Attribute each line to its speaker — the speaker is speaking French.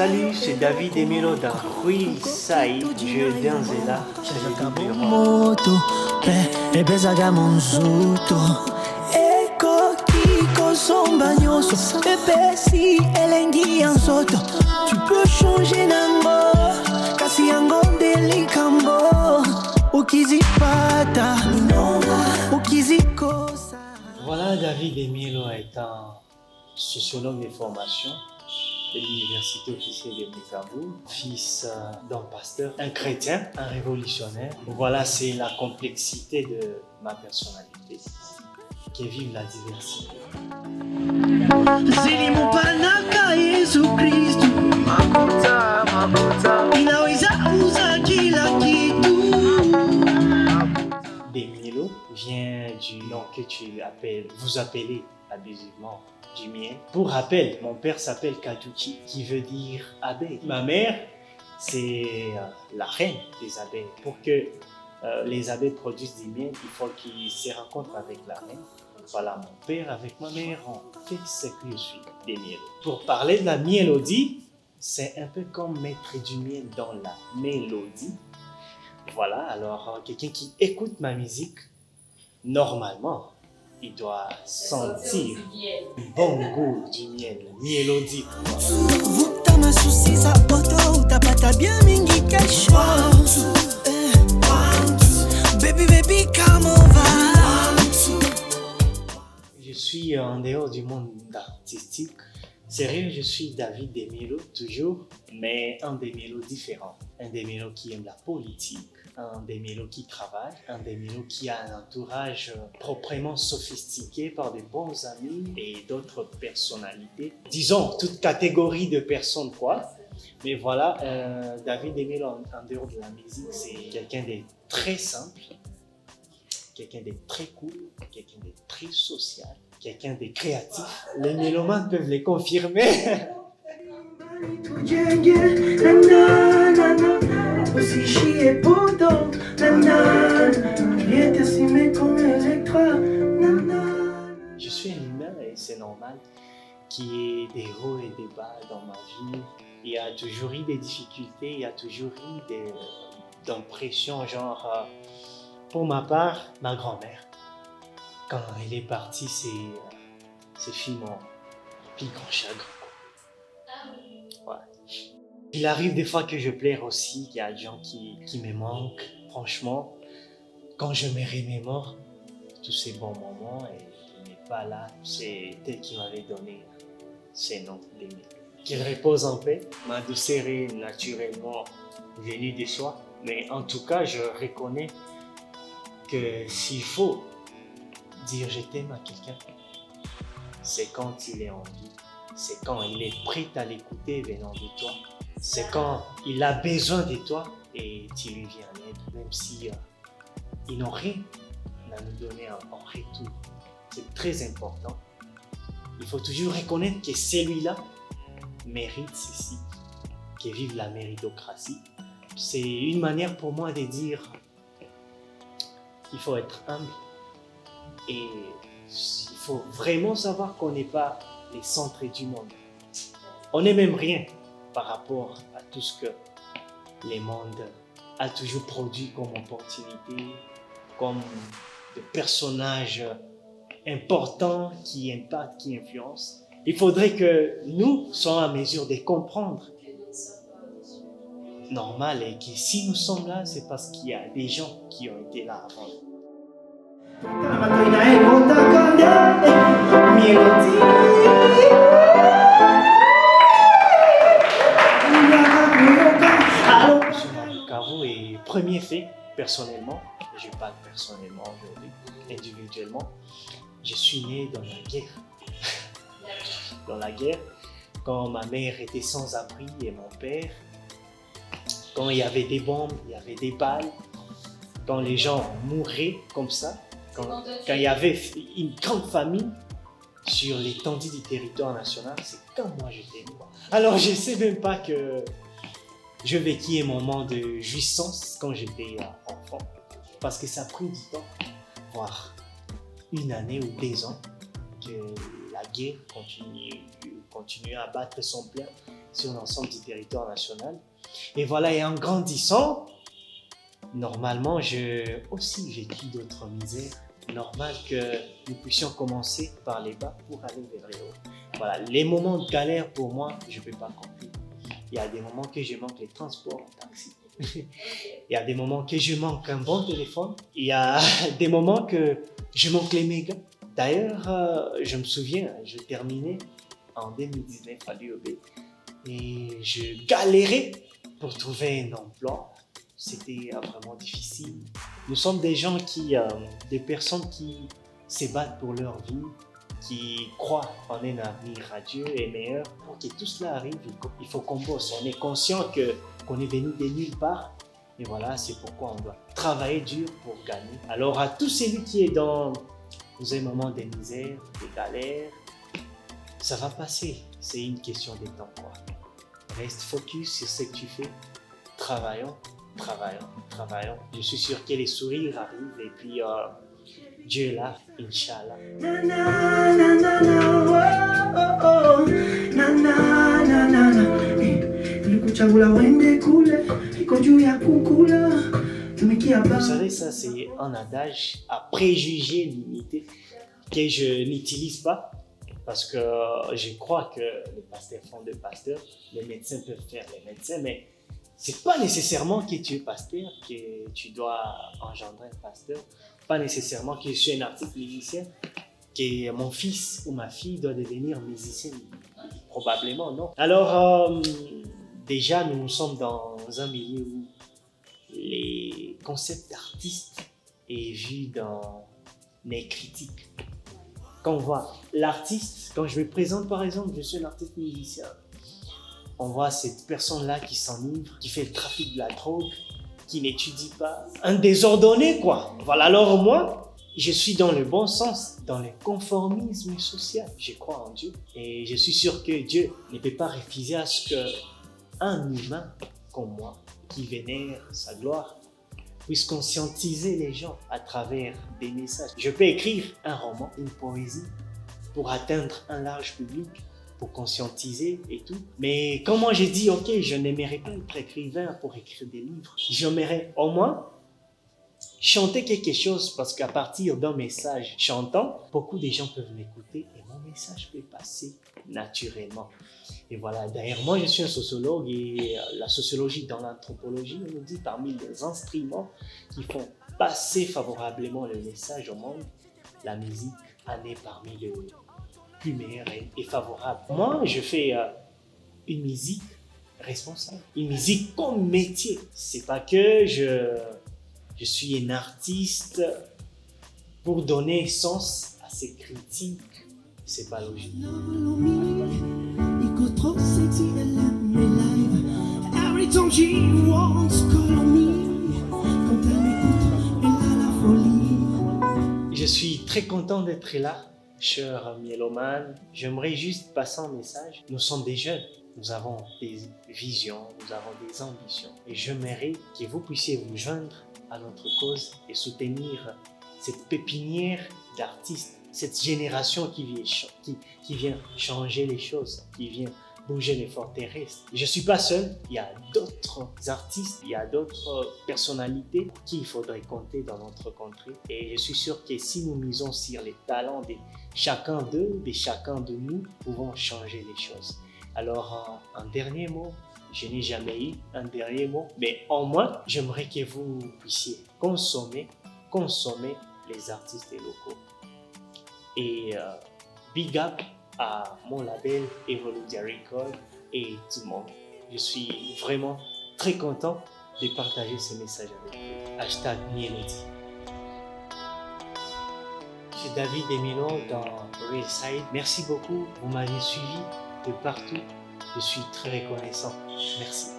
Speaker 1: Salut, c'est David Emilo d'un Rui Sai, je Denzela,
Speaker 2: moto, ebezaga monzuto. Eko kiko somba nyoso, epesi elengi anzoto. Tu peux changer nango, kasi yango delikambo. Ukizipata, ukizikosa.
Speaker 1: Voilà, David Emilo est un sociologue de formation de l'Université officielle de Bukavu, fils d'un pasteur, un chrétien, un révolutionnaire. Voilà, c'est la complexité de ma personnalité, qui vive la diversité.
Speaker 2: Zilimupanaka Yesu Kristu, inaweza uza kila kitu.
Speaker 1: Demilo vient du nom que vous appelez abusivement du miel. Pour rappel, mon père s'appelle Kaduki, qui veut dire abeille. Ma mère, c'est la reine des abeilles. Pour que les abeilles produisent du miel, il faut qu'ils se rencontrent avec la reine. Voilà, mon père avec ma mère ont fait ce que je suis, des miels. Pour parler de la mélodie, c'est un peu comme mettre du miel dans la mélodie. Voilà, alors quelqu'un qui écoute ma musique, normalement, il doit sentir le bon goût du miel, mélodie.
Speaker 2: Vuta masusi za poto, utapata bien mingi kesho. Baby, baby, come over.
Speaker 1: Je suis en dehors du monde artistique. Sérieux, je suis David Emilo, toujours, mais un Emilo différent. Un Emilo qui aime la politique, un Emilo qui travaille, un Emilo qui a un entourage proprement sophistiqué par de bons amis et d'autres personnalités. Disons, toute catégorie de personnes, quoi. Mais voilà, David Emilo, en dehors de la musique, c'est quelqu'un de très simple, quelqu'un de très cool, quelqu'un de très social, quelqu'un de créatif. Les mélomanes peuvent les confirmer. Je suis un humain et c'est normal qu'il y ait des hauts et des bas dans ma vie. Il y a toujours eu des difficultés, il y a toujours eu des pressions, genre, pour ma part, ma grand-mère. Quand elle est partie, c'est fini mon plus grand chagrin. Ouais. Il arrive des fois que je pleure aussi, il y a des gens qui me manquent, franchement. Quand je me remémore tous ces bons moments et il n'est pas là, c'est elle qui m'avait donné ces noms d'Emile. Qu'il repose en paix, ma douceur est naturellement venue de soi, mais en tout cas, je reconnais que s'il faut dire je t'aime à quelqu'un, c'est quand il est en vie, c'est quand il est prêt à l'écouter venant de toi, c'est quand il a besoin de toi et tu lui viens en aide, même si ils n'ont rien à nous donner en retour. C'est très important. Il faut toujours reconnaître que celui-là mérite ceci, que vive la méritocratie. C'est une manière pour moi de dire il faut être humble et il faut vraiment savoir qu'on n'est pas les centres du monde. On n'est même rien par rapport à tout ce que le monde a toujours produit comme opportunité, comme des personnages importants qui impactent, qui influencent. Il faudrait que nous soyons à mesure de comprendre normal et que si nous sommes là, c'est parce qu'il y a des gens qui ont été là avant. Je m'appelle Caro et premier fait, personnellement, je parle personnellement aujourd'hui, individuellement, je suis né dans la guerre. Dans la guerre, quand ma mère était sans abri et mon père, quand il y avait des bombes, il y avait des balles, quand les gens mouraient comme ça, quand il y avait une grande famine sur l'étendue du territoire national, c'est quand moi j'étais né. Alors je ne sais même pas que je vécu un moment de jouissance quand j'étais enfant, parce que ça a pris du temps, voire une année ou 2 ans, que la guerre continue à battre son plein sur l'ensemble du territoire national. Et voilà, et en grandissant, normalement, j'ai aussi vécu d'autres misères. Normal que nous puissions commencer par les bas pour aller vers les hauts. Voilà, les moments de galère pour moi, je ne peux pas compter. Il y a des moments que je manque les transports en taxi. Il y a des moments que je manque un bon téléphone. Il y a des moments que je manque les mégas. D'ailleurs, je me souviens, je terminais en 2019 à l'UOB et je galérais pour trouver un emploi. C'était vraiment difficile. Nous sommes des gens des personnes qui se battent pour leur vie, qui croient en un avenir radieux et meilleur. Pour que tout cela arrive, il faut qu'on bosse. On est conscient qu'on est venu de nulle part. Et voilà, c'est pourquoi on doit travailler dur pour gagner. Alors à tous celui qui est dans un moment de misère, de galère, ça va passer. C'est une question de temps, quoi. Reste focus sur ce que tu fais. Travaillons. Je suis sûr que les sourires arrivent et puis Dieu est là, Inch'Allah. Vous savez, ça c'est un adage à préjugés limités que je n'utilise pas parce que je crois que les pasteurs font des pasteurs, les médecins peuvent faire les médecins, mais c'est pas nécessairement que tu es pasteur, que tu dois engendrer un pasteur. Pas nécessairement que je suis un artiste musicien, que mon fils ou ma fille doit devenir musicien. Probablement non. Alors, déjà, nous sommes dans un milieu où les concepts d'artiste est vu dans les critiques. Quand on voit l'artiste, quand je me présente par exemple, je suis un artiste musicien. On voit cette personne-là qui s'enivre, qui fait le trafic de la drogue, qui n'étudie pas. Un désordonné, quoi. Voilà, alors moi, je suis dans le bon sens, dans le conformisme social. Je crois en Dieu. Et je suis sûr que Dieu ne peut pas refuser à ce qu'un humain comme moi, qui vénère sa gloire, puisse conscientiser les gens à travers des messages. Je peux écrire un roman, une poésie, pour atteindre un large public, pour conscientiser et tout. Mais quand moi j'ai dit, ok, je n'aimerais pas être écrivain pour écrire des livres, j'aimerais au moins chanter quelque chose parce qu'à partir d'un message chantant, beaucoup de gens peuvent m'écouter et mon message peut passer naturellement. Et voilà, d'ailleurs, moi je suis un sociologue et la sociologie dans l'anthropologie, on nous dit parmi les instruments qui font passer favorablement le message au monde, la musique en est parmi les plus meilleurs et favorables. Moi, je fais une musique responsable, une musique comme métier. C'est pas que je suis un artiste pour donner sens à ces critiques. C'est pas logique. Je suis très content d'être là, cher Mieloman. J'aimerais juste passer un message. Nous sommes des jeunes, nous avons des visions, nous avons des ambitions. Et j'aimerais que vous puissiez vous joindre à notre cause et soutenir cette pépinière d'artistes, cette génération qui vient changer les choses, qui vient bouger les forteresses. Je ne suis pas seul, il y a d'autres artistes, il y a d'autres personnalités qui il faudrait compter dans notre contrée. Et je suis sûr que si nous misons sur les talents de chacun d'eux, de chacun de nous, pouvons changer les choses. Alors, un dernier mot, je n'ai jamais eu un dernier mot, mais au moins, j'aimerais que vous puissiez consommer les artistes locaux. Et big up à mon label Evoludia Record et tout le monde. Je suis vraiment très content de partager ce message avec vous. #Mielody. C'est David Emilon dans Real Side. Merci beaucoup, vous m'avez suivi de partout. Je suis très reconnaissant. Merci.